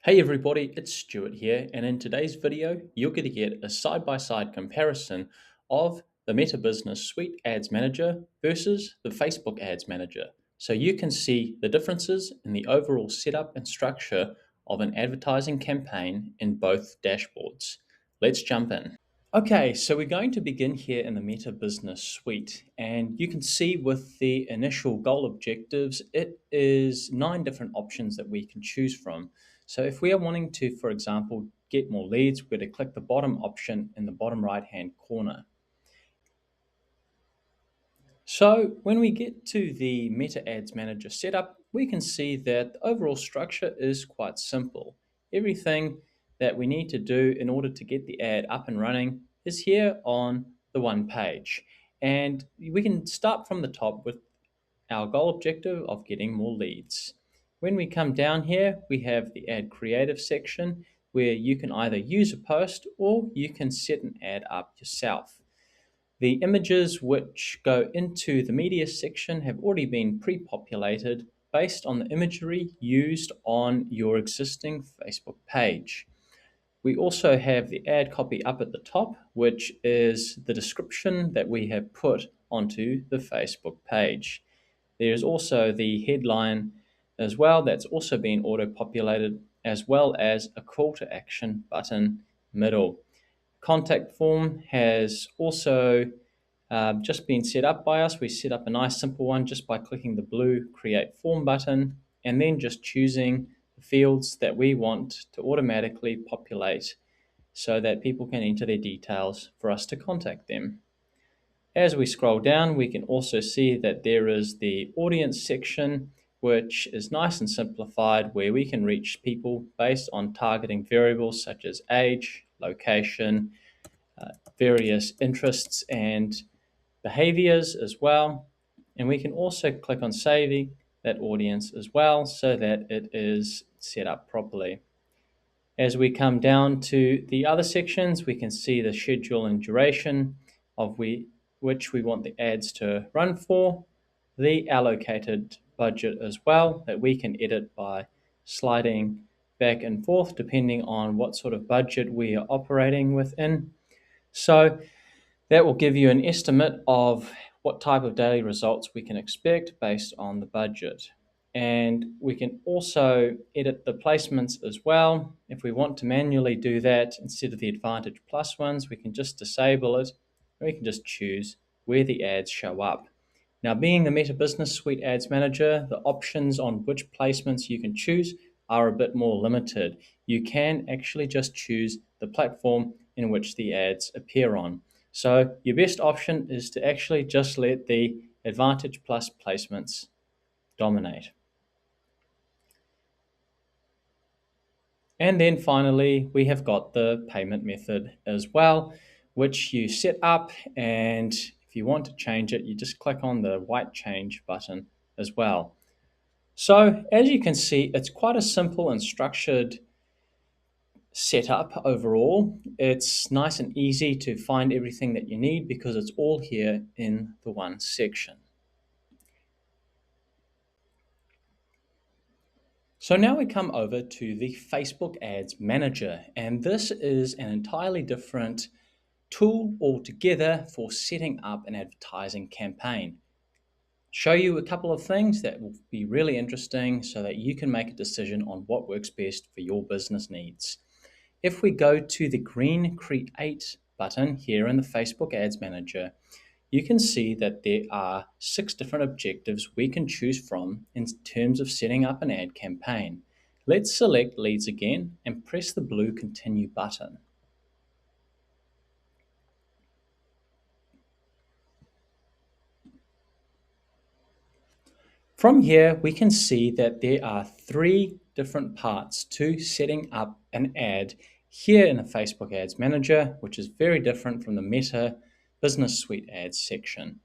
Hey everybody, it's Stuart here, and in today's video, you're going to get a side-by-side comparison of the Meta Business Suite Ads Manager versus the Facebook Ads Manager. So you can see the differences in the overall setup and structure of an advertising campaign in both dashboards. Let's jump in. Okay, so we're going to begin here in the Meta Business Suite, and you can see with the initial goal objectives, it is 9 different options that we can choose from. So if we are wanting to, for example, get more leads, we're going to click the bottom option in the bottom right-hand corner. So when we get to the Meta Ads Manager setup, we can see that the overall structure is quite simple. Everything that we need to do in order to get the ad up and running is here on the one page. And we can start from the top with our goal objective of getting more leads. When we come down here, we have the Ad Creative section where you can either use a post or you can set an ad up yourself. The images which go into the media section have already been pre-populated based on the imagery used on your existing Facebook page. We also have the ad copy up at the top, which is the description that we have put onto the Facebook page. There's also the headline as well that's also been auto-populated, as well as a call to action button middle. Contact form has also just been set up by us. We set up a nice simple one just by clicking the blue Create Form button and then just choosing the fields that we want to automatically populate so that people can enter their details for us to contact them. As we scroll down, we can also see that there is the audience section, which is nice and simplified, where we can reach people based on targeting variables such as age, location, various interests and behaviors as well. And we can also click on saving that audience as well so that it is set up properly. As we come down to the other sections, we can see the schedule and duration of which we want the ads to run for, the allocated budget as well that we can edit by sliding back and forth depending on what sort of budget we are operating within. So that will give you an estimate of what type of daily results we can expect based on the budget. And we can also edit the placements as well. If we want to manually do that instead of the Advantage Plus ones, we can just disable it. And we can just choose where the ads show up. Now, being the Meta Business Suite Ads Manager, the options on which placements you can choose are a bit more limited. You can actually just choose the platform in which the ads appear on. So your best option is to actually just let the Advantage Plus placements dominate. And then finally, we have got the payment method as well, which you set up, and if you want to change it, you just click on the white change button as well. So as you can see, it's quite a simple and structured setup overall. It's nice and easy to find everything that you need because it's all here in the one section. So now we come over to the Facebook Ads Manager, and this is an entirely different tool altogether for setting up an advertising campaign. Show you a couple of things that will be really interesting so that you can make a decision on what works best for your business needs. If we go to the green Create button here in the Facebook Ads Manager, you can see that there are 6 different objectives we can choose from in terms of setting up an ad campaign. Let's select Leads again and press the blue Continue button. From here, we can see that there are 3 different parts to setting up an ad here in the Facebook Ads Manager, which is very different from the Meta Business Suite Ads section.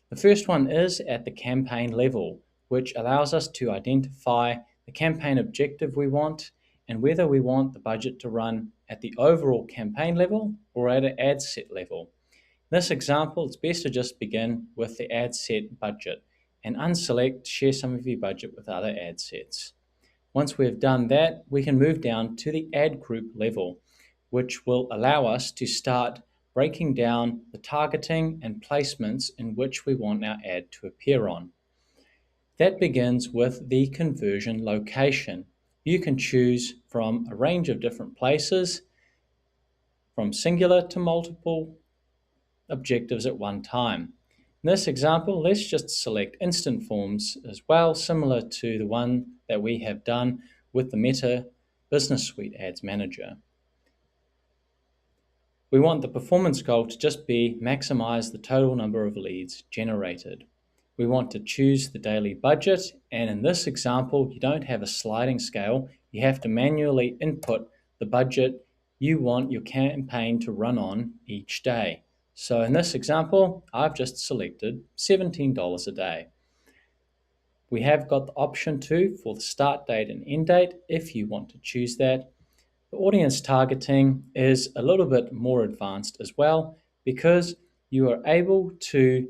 The first one is at the campaign level, which allows us to identify the campaign objective we want and whether we want the budget to run at the overall campaign level or at an ad set level. In this example, it's best to just begin with the ad set budget and unselect share some of your budget with other ad sets. Once we've done that, we can move down to the ad group level, which will allow us to start breaking down the targeting and placements in which we want our ad to appear on. That begins with the conversion location. You can choose from a range of different places, from singular to multiple objectives at one time. In this example, let's just select instant forms as well, similar to the one that we have done with the Meta Business Suite Ads Manager. We want the performance goal to just be maximize the total number of leads generated. We want to choose the daily budget, and in this example, you don't have a sliding scale. You have to manually input the budget you want your campaign to run on each day. So in this example, I've just selected $17 a day. We have got the option too for the start date and end date if you want to choose that. The audience targeting is a little bit more advanced as well because you are able to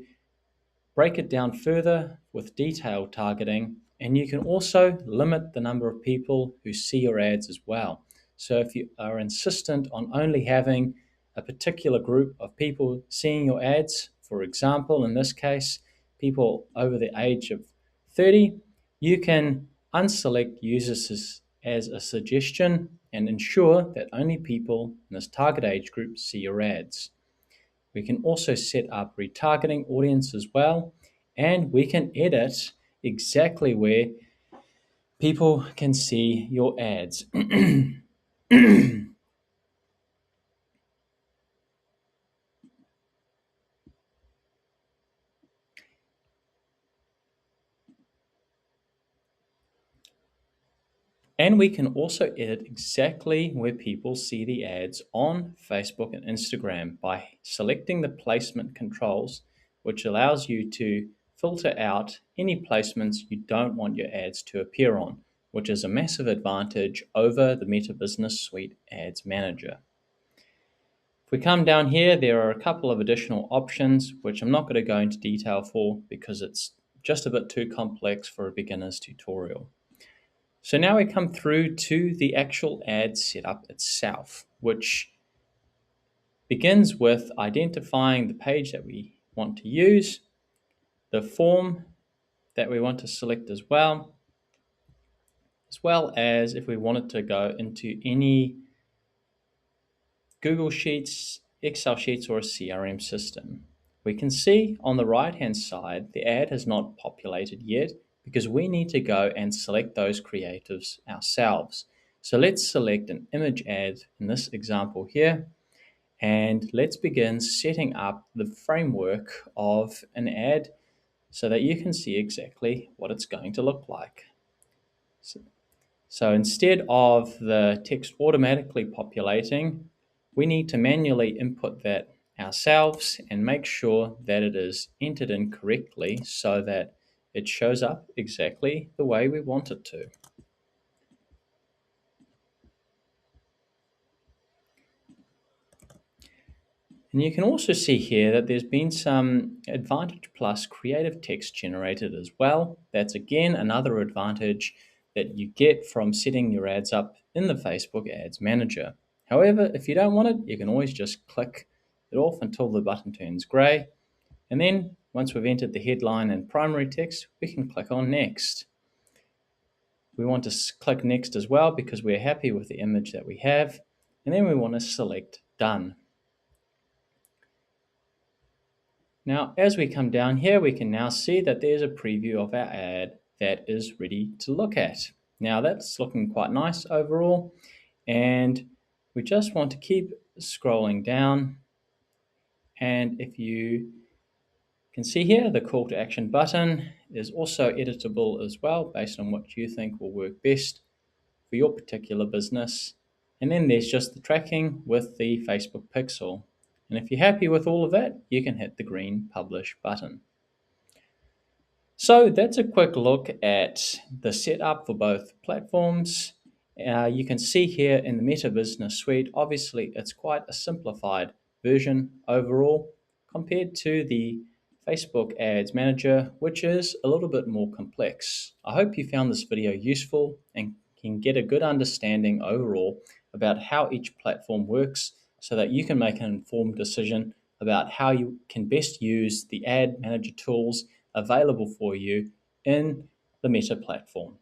break it down further with detailed targeting, and you can also limit the number of people who see your ads as well. So if you are insistent on only having a particular group of people seeing your ads, for example, in this case, people over the age of 30, you can unselect users as a suggestion and ensure that only people in this target age group see your ads. We can also set up retargeting audience as well, and we can edit exactly where people can see your ads. And we can also edit exactly where people see the ads on Facebook and Instagram by selecting the placement controls, which allows you to filter out any placements you don't want your ads to appear on, which is a massive advantage over the Meta Business Suite Ads Manager. If we come down here, there are a couple of additional options, which I'm not going to go into detail for because it's just a bit too complex for a beginner's tutorial. So now we come through to the actual ad setup itself, which begins with identifying the page that we want to use, the form that we want to select as well as if we wanted to go into any Google Sheets, Excel sheets, or a CRM system. We can see on the right-hand side, the ad has not populated yet because we need to go and select those creatives ourselves. So let's select an image ad in this example here, and let's begin setting up the framework of an ad so that you can see exactly what it's going to look like. So instead of the text automatically populating, we need to manually input that ourselves and make sure that it is entered in correctly so that it shows up exactly the way we want it to. And you can also see here that there's been some Advantage Plus creative text generated as well. That's again another advantage that you get from setting your ads up in the Facebook Ads Manager. However, if you don't want it, you can always just click it off until the button turns grey. And then once we've entered the headline and primary text, we can click on Next. We want to click Next as well because we're happy with the image that we have. And then we want to select Done. Now, as we come down here, we can now see that there's a preview of our ad that is ready to look at. Now, that's looking quite nice overall, and we just want to keep scrolling down. And if you can see here, the call to action button is also editable as well, based on what you think will work best for your particular business. And then there's just the tracking with the Facebook pixel. And if you're happy with all of that, you can hit the green publish button. So that's a quick look at the setup for both platforms. You can see here in the Meta Business Suite, obviously it's quite a simplified version overall compared to the Facebook Ads Manager, which is a little bit more complex. I hope you found this video useful and You can get a good understanding overall about how each platform works so that you can make an informed decision about how you can best use the ad manager tools available for you in the Meta platform.